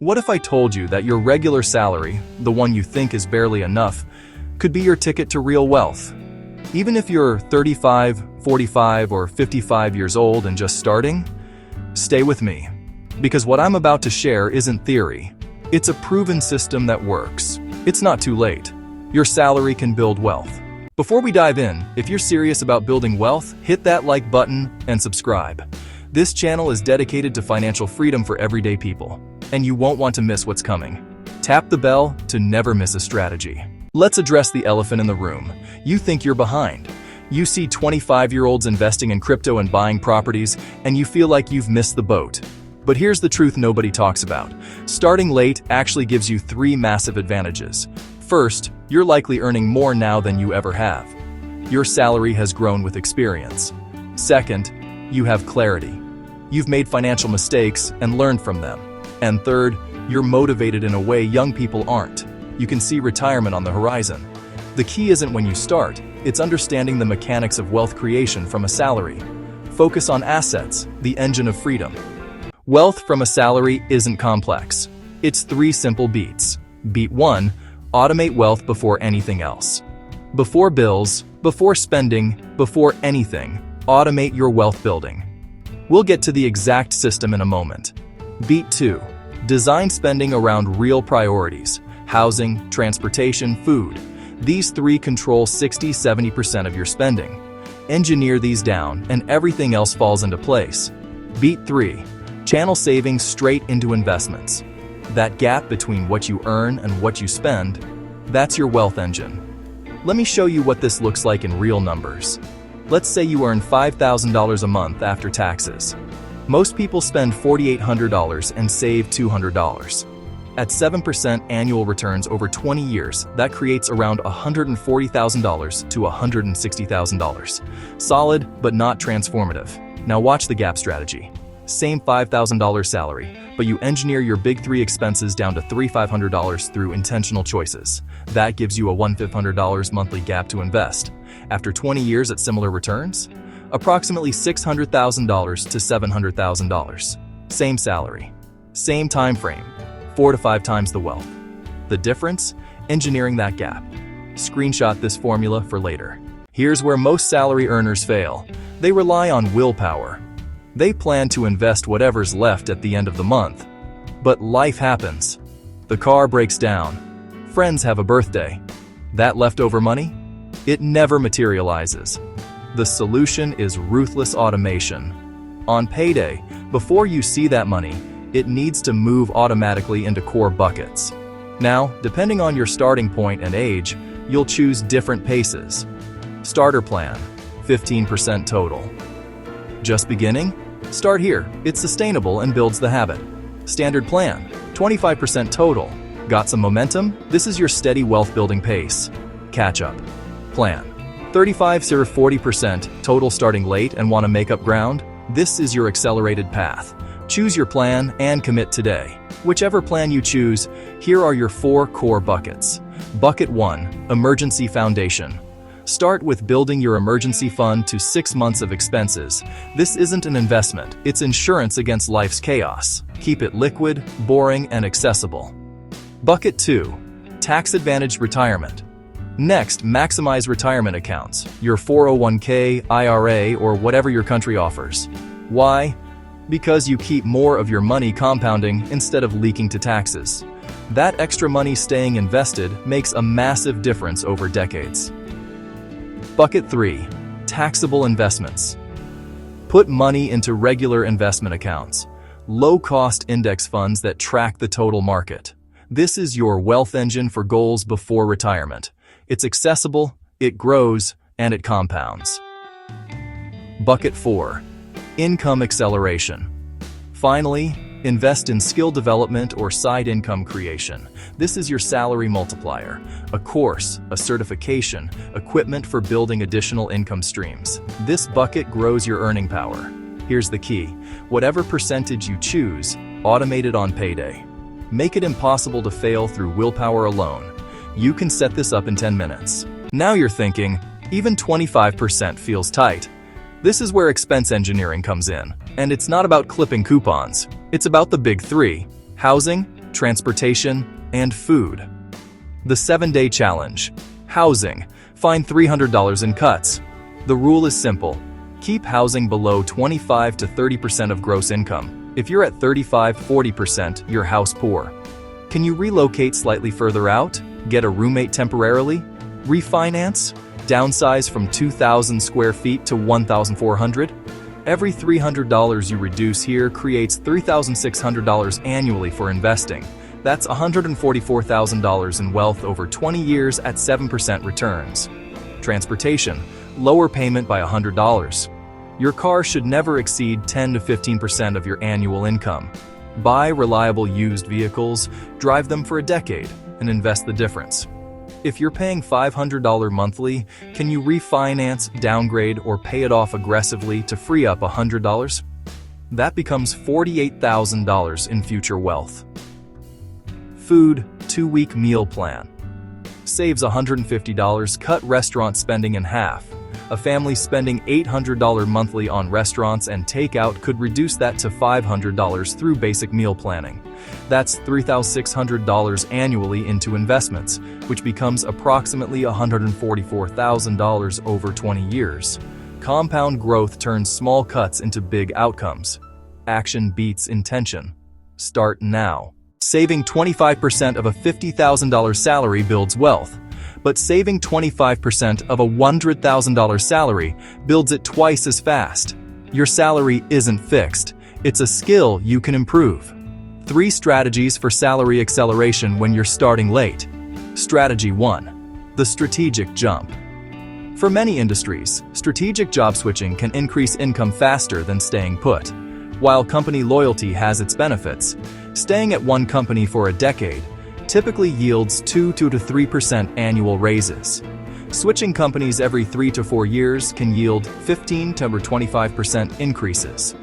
What if I told you that your regular salary, the one you think is barely enough, could be your ticket to real wealth? Even if you're 35, 45, or 55 years old and just starting, stay with me. Because what I'm about to share isn't theory. It's a proven system that works. It's not too late. Your salary can build wealth. Before we dive in, if you're serious about building wealth, hit that like button and subscribe. This channel is dedicated to financial freedom for everyday people, and you won't want to miss what's coming. Tap the bell to never miss a strategy. Let's address the elephant in the room. You think you're behind. You see 25-year-olds investing in crypto and buying properties, and you feel like you've missed the boat. But here's the truth nobody talks about. Starting late actually gives you 3 massive advantages. First, you're likely earning more now than you ever have. Your salary has grown with experience. Second, you have clarity. You've made financial mistakes and learned from them. And third, you're motivated in a way young people aren't. You can see retirement on the horizon. The key isn't when you start, it's understanding the mechanics of wealth creation from a salary. Focus on assets, the engine of freedom. Wealth from a salary isn't complex. It's 3 simple beats. Beat 1, automate wealth before anything else. Before bills, before spending, before anything, automate your wealth building. We'll get to the exact system in a moment. Beat 2, design spending around real priorities: housing, transportation, food. These 3 control 60–70% of your spending. Engineer these down and everything else falls into place. Beat 3, channel savings straight into investments. That gap between what you earn and what you spend, that's your wealth engine. Let me show you what this looks like in real numbers. Let's say you earn $5,000 a month after taxes. Most people spend $4,800 and save $200. At 7% annual returns over 20 years, that creates around $140,000 to $160,000. Solid, but not transformative. Now watch the gap strategy. Same $5,000 salary, but you engineer your big 3 expenses down to $3,500 through intentional choices. That gives you a $1,500 monthly gap to invest. After 20 years at similar returns, approximately $600,000 to $700,000. Same salary, same time frame, 4 to 5 times the wealth. The difference? Engineering that gap. Screenshot this formula for later. Here's where most salary earners fail. They rely on willpower. They plan to invest whatever's left at the end of the month. But life happens. The car breaks down. Friends have a birthday. That leftover money? It never materializes. The solution is ruthless automation. On payday, before you see that money, it needs to move automatically into core buckets. Now, depending on your starting point and age, you'll choose different paces. Starter plan, 15% total. Just beginning? Start here. It's sustainable and builds the habit. Standard plan, 25% total. Got some momentum? This is your steady wealth building pace. Catch up. Plan, 35–40% total starting late and want to make up ground? This is your accelerated path. Choose your plan and commit today. Whichever plan you choose, here are your 4 core buckets. Bucket 1, emergency foundation. Start with building your emergency fund to 6 months of expenses. This isn't an investment, it's insurance against life's chaos. Keep it liquid, boring, and accessible. Bucket 2, tax-advantaged retirement. Next, maximize retirement accounts, your 401k, IRA, or whatever your country offers. Why? Because you keep more of your money compounding instead of leaking to taxes. That extra money staying invested makes a massive difference over decades. Bucket 3, taxable investments. Put money into regular investment accounts, low-cost index funds that track the total market. This is your wealth engine for goals before retirement. It's accessible, it grows, and it compounds. Bucket 4, income acceleration. Finally, invest in skill development or side income creation. This is your salary multiplier, a course, a certification, equipment for building additional income streams. This bucket grows your earning power. Here's the key. Whatever percentage you choose, automate it on payday. Make it impossible to fail through willpower alone. You can set this up in 10 minutes. Now you're thinking, even 25% feels tight. This is where expense engineering comes in. And it's not about clipping coupons. It's about the big 3: housing, transportation, and food. The 7-day challenge. Housing. Find $300 in cuts. The rule is simple. Keep housing below 25 to 30% of gross income. If you're at 35-40%, you're house poor. Can you relocate slightly further out? Get a roommate temporarily? Refinance? Downsize from 2,000 square feet to 1,400? Every $300 you reduce here creates $3,600 annually for investing. That's $144,000 in wealth over 20 years at 7% returns. Transportation. Lower payment by $100. Your car should never exceed 10 to 15% of your annual income. Buy reliable used vehicles, drive them for a decade, and invest the difference. If you're paying $500 monthly, can you refinance, downgrade, or pay it off aggressively to free up $100? That becomes $48,000 in future wealth. Food 2-week meal plan. Saves $150, cut restaurant spending in half. A family spending $800 monthly on restaurants and takeout could reduce that to $500 through basic meal planning. That's $3,600 annually into investments, which becomes approximately $144,000 over 20 years. Compound growth turns small cuts into big outcomes. Action beats intention. Start now. Saving 25% of a $50,000 salary builds wealth, but saving 25% of a $100,000 salary builds it twice as fast. Your salary isn't fixed. It's a skill you can improve. 3 strategies for salary acceleration when you're starting late. Strategy 1. The strategic jump. For many industries, strategic job switching can increase income faster than staying put. While company loyalty has its benefits, staying at one company for a decade typically yields 2 to 3% annual raises. Switching companies every 3 to 4 years can yield 15 to 25% increases.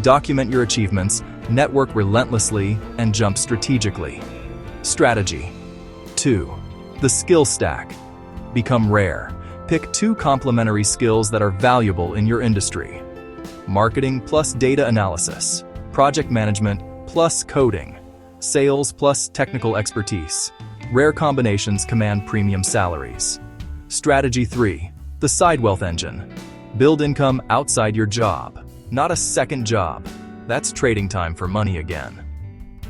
Document your achievements, network relentlessly, and jump strategically. Strategy 2. The skill stack. Become rare. Pick 2 complementary skills that are valuable in your industry. Marketing plus data analysis. Project management plus coding. Sales plus technical expertise. Rare combinations command premium salaries. Strategy 3. The side wealth engine. Build income outside your job. Not a second job. That's trading time for money again.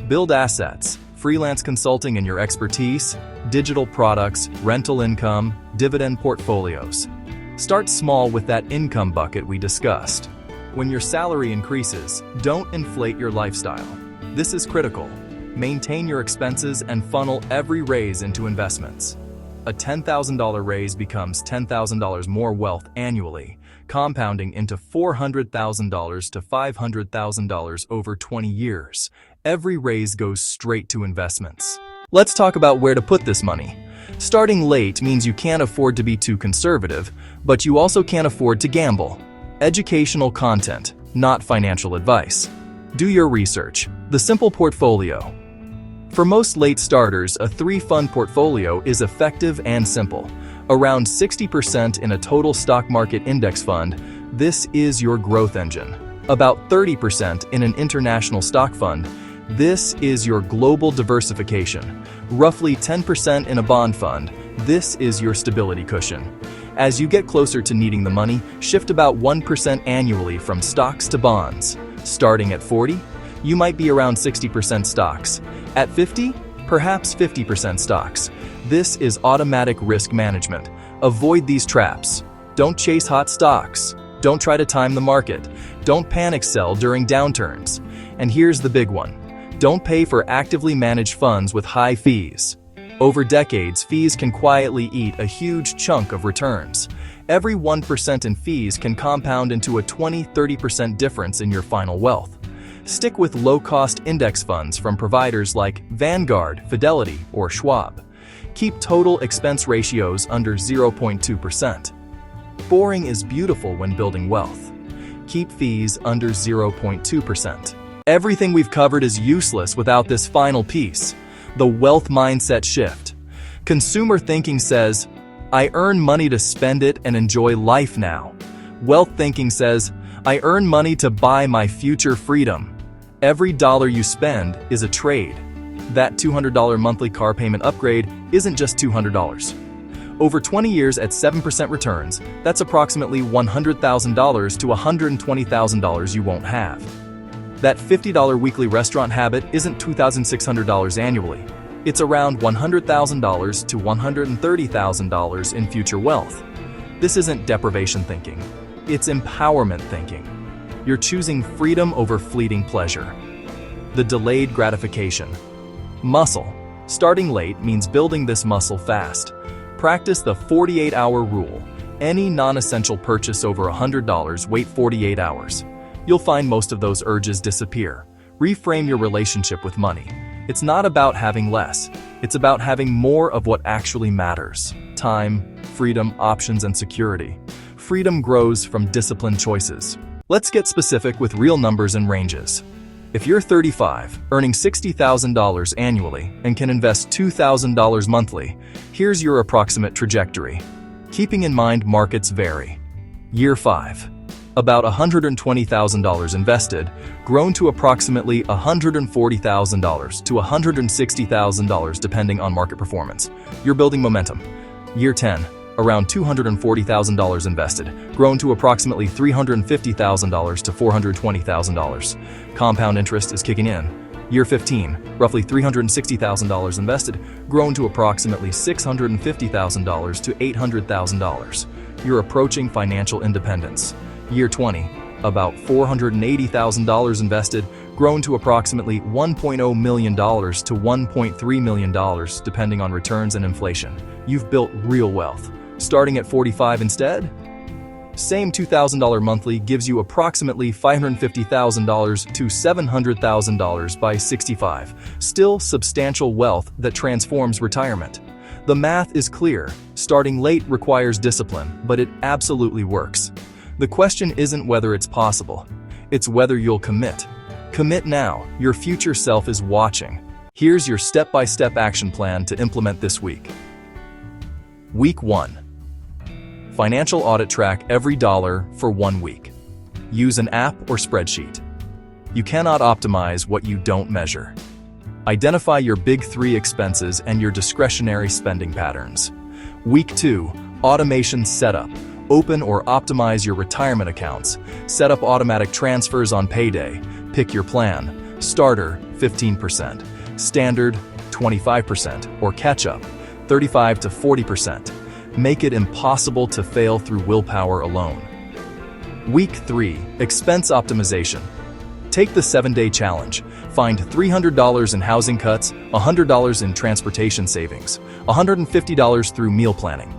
Build assets, freelance consulting in your expertise, digital products, rental income, dividend portfolios. Start small with that income bucket we discussed. When your salary increases, don't inflate your lifestyle. This is critical. Maintain your expenses and funnel every raise into investments. A $10,000 raise becomes $10,000 more wealth annually, compounding into $400,000 to $500,000 over 20 years. Every raise goes straight to investments. Let's talk about where to put this money. Starting late means you can't afford to be too conservative, but you also can't afford to gamble. Educational content, not financial advice. Do your research. The simple portfolio. For most late starters, a 3-fund portfolio is effective and simple. Around 60% in a total stock market index fund, this is your growth engine. About 30% in an international stock fund, this is your global diversification. Roughly 10% in a bond fund, this is your stability cushion. As you get closer to needing the money, shift about 1% annually from stocks to bonds. Starting at 40, you might be around 60% stocks. At 50, perhaps 50% stocks. This is automatic risk management. Avoid these traps. Don't chase hot stocks. Don't try to time the market. Don't panic sell during downturns. And here's the big one. Don't pay for actively managed funds with high fees. Over decades, fees can quietly eat a huge chunk of returns. Every 1% in fees can compound into a 20-30% difference in your final wealth. Stick with low-cost index funds from providers like Vanguard, Fidelity, or Schwab. Keep total expense ratios under 0.2%. Boring is beautiful when building wealth. Keep fees under 0.2%. Everything we've covered is useless without this final piece, the wealth mindset shift. Consumer thinking says, I earn money to spend it and enjoy life now. Wealth thinking says, I earn money to buy my future freedom. Every dollar you spend is a trade. That $200 monthly car payment upgrade isn't just $200. Over 20 years at 7% returns, that's approximately $100,000 to $120,000 you won't have. That $50 weekly restaurant habit isn't $2,600 annually. It's around $100,000 to $130,000 in future wealth. This isn't deprivation thinking. It's empowerment thinking. You're choosing freedom over fleeting pleasure. The delayed gratification. Muscle. Starting late means building this muscle fast. Practice the 48-hour rule. Any non-essential purchase over $100, wait 48 hours. You'll find most of those urges disappear. Reframe your relationship with money. It's not about having less. It's about having more of what actually matters. Time, freedom, options, and security. Freedom grows from disciplined choices. Let's get specific with real numbers and ranges. If you're 35, earning $60,000 annually, and can invest $2,000 monthly, here's your approximate trajectory. Keeping in mind markets vary. Year 5. About $120,000 invested, grown to approximately $140,000 to $160,000 depending on market performance. You're building momentum. Year 10. Around $240,000 invested, grown to approximately $350,000 to $420,000. Compound interest is kicking in. Year 15, roughly $360,000 invested, grown to approximately $650,000 to $800,000. You're approaching financial independence. Year 20, about $480,000 invested, grown to approximately $1.0 million to $1.3 million, depending on returns and inflation. You've built real wealth. Starting at 45 instead? Same $2,000 monthly gives you approximately $550,000 to $700,000 by 65. Still substantial wealth that transforms retirement. The math is clear. Starting late requires discipline, but it absolutely works. The question isn't whether it's possible. It's whether you'll commit. Commit now. Your future self is watching. Here's your step-by-step action plan to implement this week. Week 1. Financial audit. Track every dollar for 1 week. Use an app or spreadsheet. You cannot optimize what you don't measure. Identify your big 3 expenses and your discretionary spending patterns. Week 2. Automation setup. Open or optimize your retirement accounts. Set up automatic transfers on payday. Pick your plan. Starter, 15%. Standard, 25%. Or catch-up, 35 to 40%. Make it impossible to fail through willpower alone. Week 3. Expense optimization. Take the 7-day challenge. Find $300 in housing cuts, $100 in transportation savings, $150 through meal planning.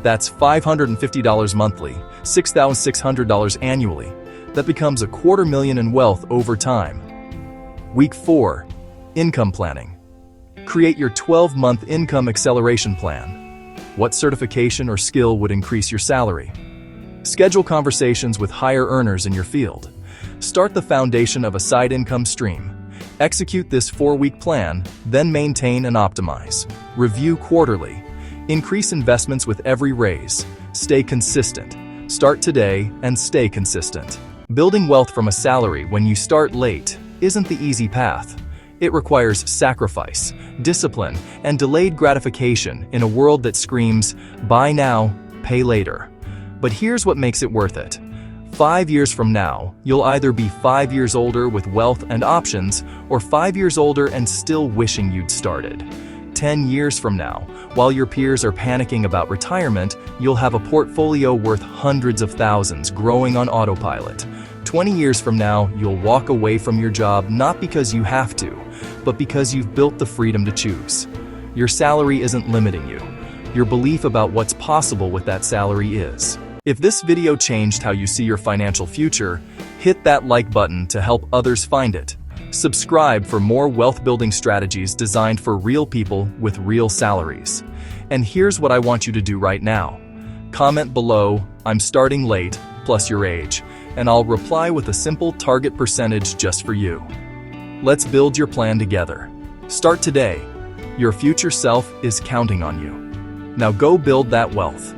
That's $550 monthly, $6,600 annually. That becomes $250,000 in wealth over time. Week 4. Income planning. Create your 12-month income acceleration plan. What certification or skill would increase your salary? Schedule conversations with higher earners in your field. Start the foundation of a side income stream. Execute this 4-week plan, then maintain and optimize. Review quarterly. Increase investments with every raise. Stay consistent. Start today and stay consistent. Building wealth from a salary when you start late isn't the easy path. It requires sacrifice, discipline, and delayed gratification in a world that screams, buy now, pay later. But here's what makes it worth it. 5 years from now, you'll either be 5 years older with wealth and options, or 5 years older and still wishing you'd started. 10 years from now, while your peers are panicking about retirement, you'll have a portfolio worth hundreds of thousands growing on autopilot. 20 years from now, you'll walk away from your job not because you have to, but because you've built the freedom to choose. Your salary isn't limiting you. Your belief about what's possible with that salary is. If this video changed how you see your financial future, hit that like button to help others find it. Subscribe for more wealth-building strategies designed for real people with real salaries. And here's what I want you to do right now. Comment below, "I'm starting late," plus your age, and I'll reply with a simple target percentage just for you. Let's build your plan together. Start today. Your future self is counting on you. Now go build that wealth.